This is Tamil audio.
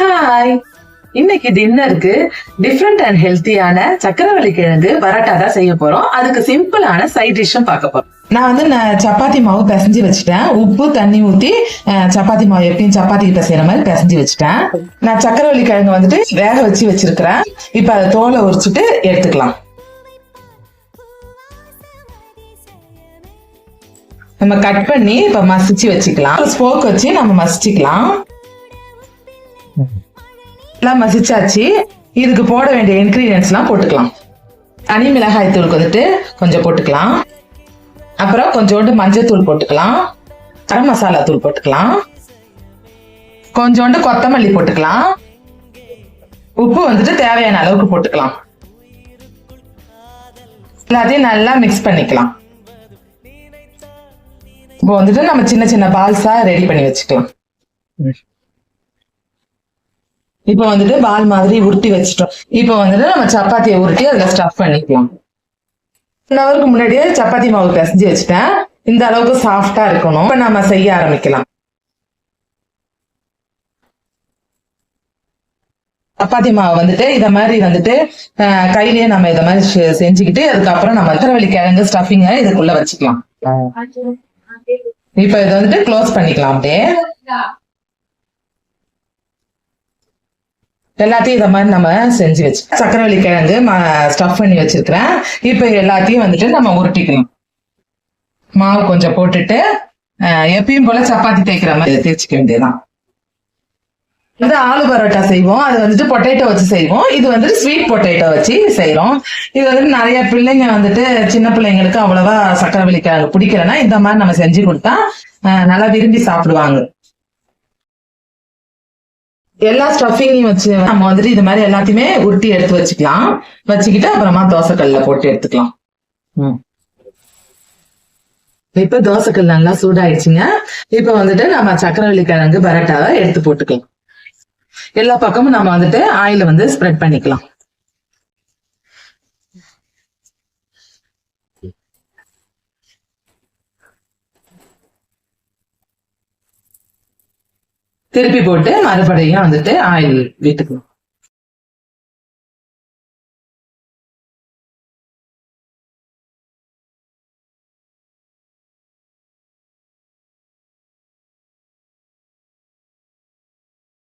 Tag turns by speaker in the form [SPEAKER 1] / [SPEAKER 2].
[SPEAKER 1] ஹாய், இன்னைக்கு டின்னருக்கு டிஃப்ரெண்ட் அண்ட் ஹெல்த்தியான சக்கரவள்ளி கிழங்கு பரோட்டா தான் செய்ய போறோம். அதுக்கு சிம்பிளான சைட் டிஷ்ஷும் பார்க்க போறோம்.
[SPEAKER 2] நான் சப்பாத்தி மாவு பிசைஞ்சு வச்சுட்டேன். உப்பு தண்ணி ஊத்தி சப்பாத்தி மாவு எப்பயும் சப்பாத்திக்கு பிசைற மாதிரி பிசைஞ்சு வச்சுட்டேன். நான் சக்கரவள்ளி கிழங்கு வந்துட்டு வேக வச்சு வச்சிருக்கிறேன். இப்ப அதை தோலை உரிச்சுட்டு எடுத்துக்கலாம். நம்ம கட் பண்ணி இப்ப மசிச்சு வச்சுக்கலாம். ஸ்போக் வச்சு நம்ம மசிச்சுக்கலாம். எல்லாம் மசிச்சாச்சு. இதுக்கு போட வேண்டிய இன்கிரீடியன்ஸ் எல்லாம் போட்டுக்கலாம். தனி மிளகாய் தூள் வந்துட்டு கொஞ்சம் போட்டுக்கலாம். அப்புறம் கொஞ்சோண்டு மஞ்சள் தூள் போட்டுக்கலாம். கரம் மசாலா தூள் போட்டுக்கலாம். கொஞ்சோண்டு கொத்தமல்லி போட்டுக்கலாம். உப்பு வந்துட்டு தேவையான அளவுக்கு போட்டுக்கலாம். எல்லாத்தையும் நல்லா மிக்ஸ் பண்ணிக்கலாம். இப்போ வந்துட்டு நம்ம சின்ன சின்ன பால்ஸா ரெடி பண்ணி வச்சுக்கலாம். இப்போ வந்துட்டு பால் மாதிரி உருட்டி வச்சுட்டோம். இப்போ வந்துட்டு நம்ம சப்பாத்தியை உருட்டி அதுல ஸ்டஃப் பண்ணிக்கலாம். 1 ஹவருக்கு முன்னாடியே சப்பாத்தி மாவு பிசைஞ்சு வச்சுட்டேன். இந்த அளவுக்கு சாஃப்டா இருக்கணும். இப்ப நம்ம செய்ய ஆரம்பிக்கலாம். சப்பாத்தி மாவு வந்துட்டு இத மாதிரி வந்துட்டு கையிலேயே நம்ம இத மாதிரி செஞ்சுக்கிட்டு அதுக்கப்புறம் நம்ம சக்கரவள்ளி கிழங்கு ஸ்டஃபிங்க இதுக்குள்ள வச்சுக்கலாம். இப்ப இதை வந்துட்டு க்ளோஸ் பண்ணிக்கலாம். அப்படியே எல்லாத்தையும் இத மாதிரி நம்ம செஞ்சு வச்சு சக்கரவள்ளி கிழங்கு ஸ்டஃப் பண்ணி வச்சிருக்கிறேன். இப்ப எல்லாத்தையும் வந்துட்டு நம்ம உருட்டிக்கலாம். மாவு கொஞ்சம் போட்டுட்டு எப்பயும் போல சப்பாத்தி தேய்க்கிற மாதிரி தேய்ச்சிக்க வேண்டியதுதான். இது ஆலு பரோட்டா செய்வோம். அது வந்துட்டு பொட்டேட்டோ வச்சு செய்வோம். இது வந்துட்டு ஸ்வீட் பொட்டேட்டோ வச்சு செய்யறோம். இது வந்துட்டு நிறைய பிள்ளைங்க வந்துட்டு சின்ன பிள்ளைங்களுக்கு அவ்வளவா சக்கரவள்ளி கிழங்கு பிடிக்கலன்னா இந்த மாதிரி நம்ம செஞ்சு கொடுத்தா நல்லா விரும்பி சாப்பிடுவாங்க. எல்லா ஸ்டஃபிங்கையும் வச்சு நம்ம வந்துட்டு இது மாதிரி எல்லாத்தையுமே உருட்டி எடுத்து வச்சுக்கலாம். வச்சுக்கிட்டு அப்புறமா தோசைக்கல்ல போட்டு எடுத்துக்கலாம். இப்ப தோசைக்கல் நல்லா சூடாயிடுச்சுங்க. இப்ப வந்துட்டு நம்ம சக்கரவள்ளி கிழங்கு பரோட்டாவை எடுத்து போட்டுக்கலாம். எல்லா பக்கமும் நம்ம வந்துட்டு ஆயில வந்து ஸ்ப்ரெட் பண்ணிக்கலாம். திருப்பி போட்டு மறுபடியும் வந்துட்டு ஆயில் விட்டுக்கணும்.